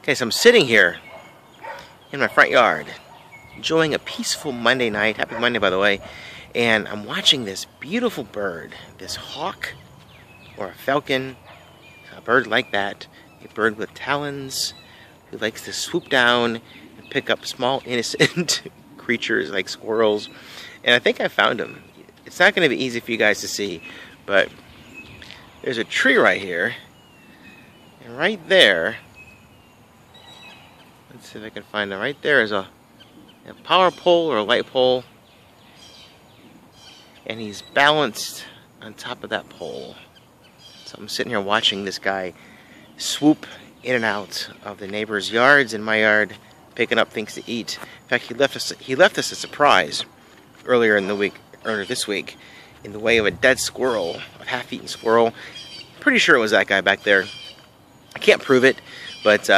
Okay, so I'm sitting here in my front yard, enjoying a peaceful Monday night. Happy Monday, by the way. And I'm watching this beautiful bird, this hawk or a falcon, a bird like that, a bird with talons who likes to swoop down and pick up small, innocent creatures like squirrels. And I think I found him. It's not going to be easy for you guys to see, but there's a tree right here, and right there, let's see if I can find it. Right there is a power pole or a light pole, and he's balanced on top of that pole. So I'm sitting here watching this guy swoop in and out of the neighbors' yards and my yard, picking up things to eat. In fact, he left us a surprise earlier this week, in the way of a dead squirrel, a half-eaten squirrel. Pretty sure it was that guy back there. I can't prove it, but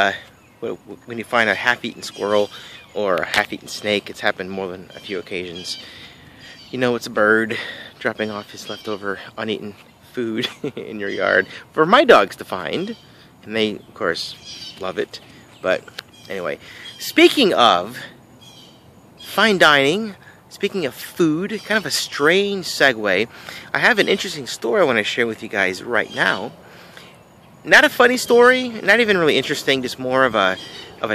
when you find a half-eaten squirrel or a half-eaten snake, it's happened more than a few occasions. You know it's a bird dropping off his leftover uneaten food in your yard for my dogs to find, and they, of course, love it. But anyway, speaking of fine dining, speaking of food, kind of a strange segue, I have an interesting story I want to share with you guys right now. Not a funny story, not even really interesting, just more of a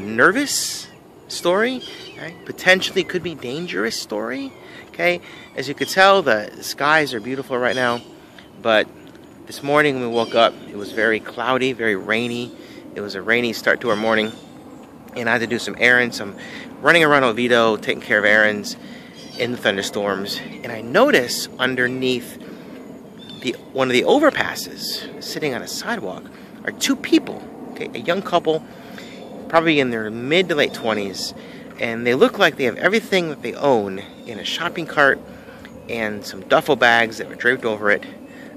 nervous story, right? Potentially could be dangerous story. Okay, as you could tell, the skies are beautiful right now, but this morning when we woke up, it was very cloudy, very rainy. It was a rainy start to our morning, and I had to do some errands. I'm running around Oviedo, taking care of errands in the thunderstorms, and I notice underneath one of the overpasses, sitting on a sidewalk, are two people, okay, a young couple, probably in their mid to late 20s, and they look like they have everything that they own in a shopping cart and some duffel bags that were draped over it.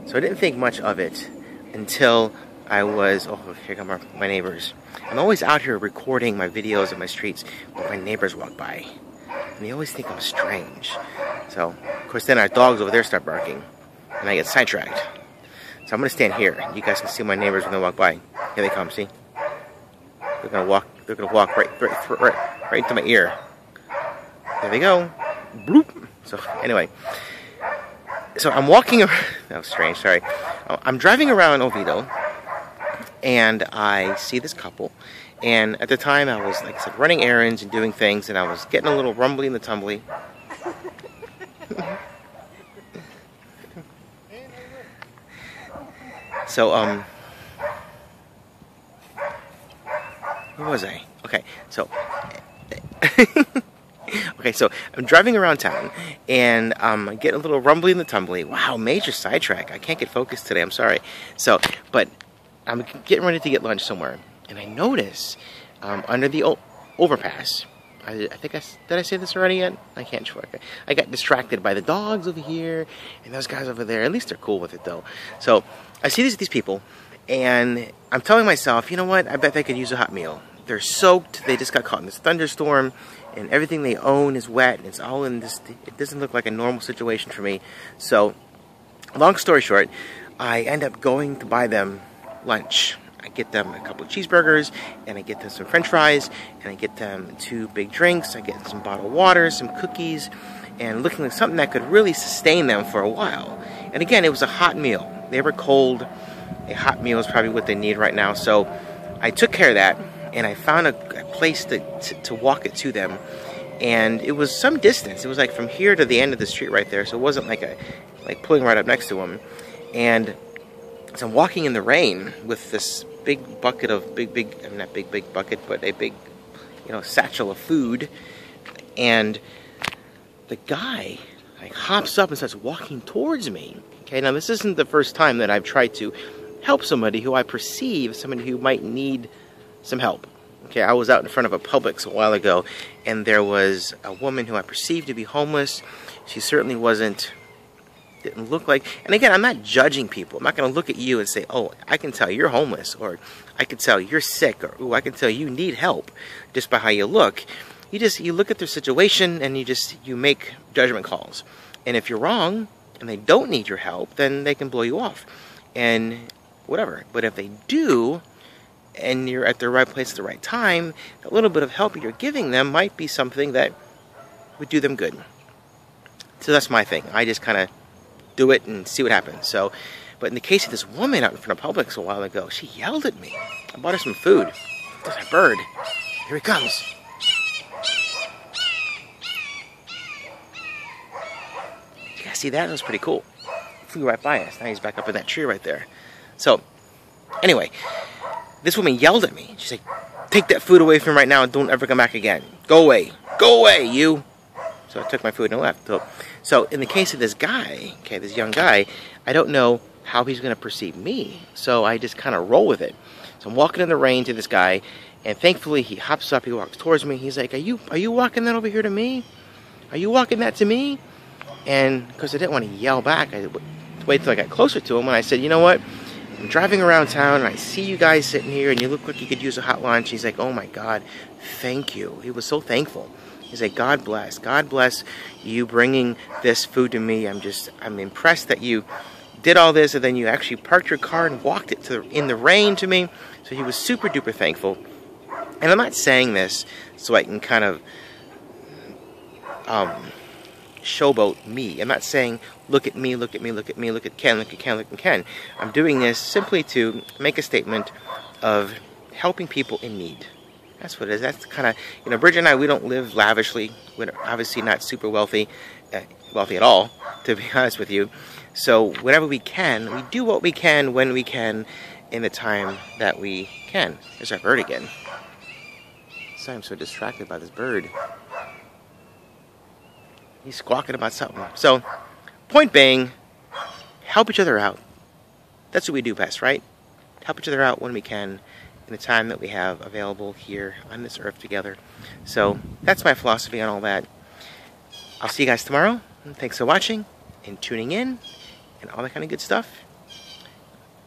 So I didn't think much of it until I was, oh, here come my neighbors. I'm always out here recording my videos of my streets when my neighbors walk by, and they always think I'm strange. So, of course, then our dogs over there start barking, and I get sidetracked. So I'm going to stand here. You guys can see my neighbors when they walk by. Here they come, see? They're going to walk right into my ear. There they go. Bloop. So, anyway. So I'm walking around. That was strange, sorry. I'm driving around Oviedo, and I see this couple. And at the time, I was, like I said, running errands and doing things, and I was getting a little rumbly in the tumbly. So, where was I? Okay, so, okay, so I'm driving around town, and I'm getting a little rumbly in the tumbly. Wow, major sidetrack. I can't get focused today, I'm sorry. So, but I'm getting ready to get lunch somewhere, and I notice under the overpass, I think did I say this already yet? I can't sure. I got distracted by the dogs over here, and those guys over there. At least they're cool with it, though. So, I see these people, and I'm telling myself, you know what? I bet they could use a hot meal. They're soaked. They just got caught in this thunderstorm, and everything they own is wet, and it's all in this. It doesn't look like a normal situation for me. So, long story short, I end up going to buy them lunch. I get them a couple of cheeseburgers, and I get them some french fries, and I get them 2 big drinks. I get some bottled water, some cookies, and looking like something that could really sustain them for a while. And again, it was a hot meal. They were cold. A hot meal is probably what they need right now. So I took care of that, and I found a place to walk it to them. And it was some distance. It was like from here to the end of the street right there. So it wasn't like pulling right up next to them. And so I'm walking in the rain with this big bucket of not big bucket, but a big, satchel of food. And the guy hops up and starts walking towards me. Okay, now this isn't the first time that I've tried to help somebody who I perceive, somebody who might need some help. Okay, I was out in front of a Publix a while ago, and there was a woman who I perceived to be homeless. She certainly didn't look like, and again, I'm not judging people. I'm not going to look at you and say, oh, I can tell you're homeless, or I can tell you're sick, or oh, I can tell you need help just by how you look. You look at their situation, and you make judgment calls. And if you're wrong, and they don't need your help, then they can blow you off, and whatever. But if they do, and you're at the right place at the right time, a little bit of help you're giving them might be something that would do them good. So that's my thing. I just kind of do it and see what happens. So, but in the case of this woman out in front of Publix a while ago, she yelled at me. I bought her some food. There's a bird. Here he comes. Yeah, see that? That was pretty cool. Flew right by us. Now he's back up in that tree right there. So, anyway, this woman yelled at me. She's like, take that food away from me right now and don't ever come back again. Go away. Go away, you. So I took my food and left. So in the case of this guy, okay, this young guy, I don't know how he's going to perceive me. So I just kind of roll with it. So I'm walking in the rain to this guy, and thankfully he hops up, he walks towards me. He's like, are you walking that over here to me? Are you walking that to me? And because I didn't want to yell back, I waited till I got closer to him, and I said, you know what? I'm driving around town, and I see you guys sitting here, and you look like you could use a hot lunch. He's like, oh my God, thank you. He was so thankful. He's like, God bless you bringing this food to me. I'm impressed that you did all this, and then you actually parked your car and walked it in the rain to me. So he was super duper thankful. And I'm not saying this so I can kind of showboat me. I'm not saying, look at me, look at me, look at me, look at Ken, look at Ken, look at Ken. I'm doing this simply to make a statement of helping people in need. That's what it is. That's kind of, Bridget and I, we don't live lavishly. We're obviously not super wealthy at all, to be honest with you. So whenever we can, we do what we can when we can in the time that we can. There's our bird again. Sorry, I'm so distracted by this bird. He's squawking about something. So, point being, help each other out. That's what we do best, right? Help each other out when we can in the time that we have available here on this earth together. So, that's my philosophy on all that. I'll see you guys tomorrow. Thanks for watching and tuning in and all that kind of good stuff.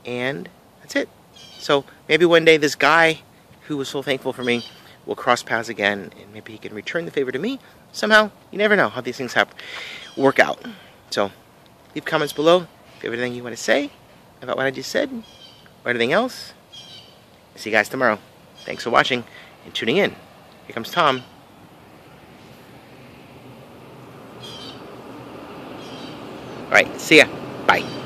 And that's it. So, maybe one day this guy who was so thankful for me will cross paths again, and maybe he can return the favor to me somehow. You never know how these things work out. So, leave comments below if you have anything you want to say about what I just said or anything else. See you guys tomorrow. Thanks for watching and tuning in. Here comes Tom. Alright, see ya. Bye.